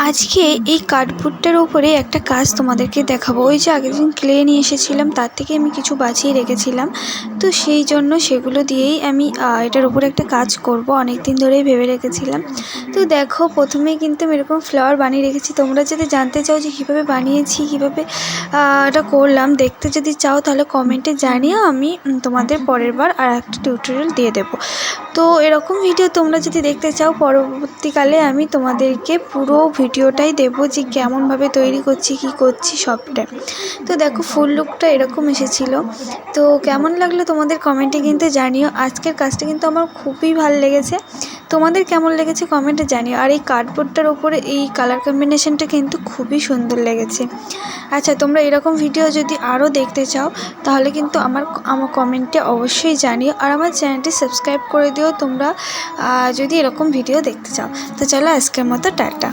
আজকে এই কার্ডবোর্ডটার উপরে একটা কাজ তোমাদেরকে দেখাবো। ওই যে আগের দিন ক্লে নিয়ে এসেছিলাম, তার থেকে আমি কিছু বাঁচিয়ে রেখেছিলাম, তো সেই জন্য সেগুলো দিয়েই আমি এটার উপরে একটা কাজ করব। অনেক দিন ধরেই ভেবে রেখেছিলাম। তো দেখো, প্রথমেই কিন্তু আমি এরকম ফ্লাওয়ার বানিয়ে রেখেছি। তোমরা যদি জানতে চাও যে কীভাবে বানিয়েছি, কীভাবে এটা করলাম, দেখতে যদি চাও তাহলে কমেন্টে জানিও। আমি তোমাদের পরের বার আর একটা টিউটোরিয়াল দিয়ে দেবো। তো এরকম ভিডিও তোমরা যদি দেখতে চাও, পরবর্তীকালে আমি তোমাদেরকে পুরো ভিডিওটাই দেবো যে কেমনভাবে তৈরি করছি, কি করছি সবটা। তো দেখো, ফুল লুকটা এরকম এসেছিলো। তো কেমন লাগলো তোমাদের কমেন্টে কিন্তু জানিও। আজকের কাজটা কিন্তু আমার খুবই ভালো লেগেছে। তোমাদের কেমন লেগেছে কমেন্টে জানিও। আর এই কার্ডবোর্ডটার উপরে এই কালার কম্বিনেশনটা কিন্তু খুবই সুন্দর লেগেছে। আচ্ছা, তোমরা এরকম ভিডিও যদি আরও দেখতে চাও তাহলে কিন্তু আমার কমেন্টে অবশ্যই জানিও। আর আমার চ্যানেলটি সাবস্ক্রাইব করে দিও তোমরা যদি এরকম ভিডিও দেখতে চাও। তো চলো, আজকের মতো টাটা।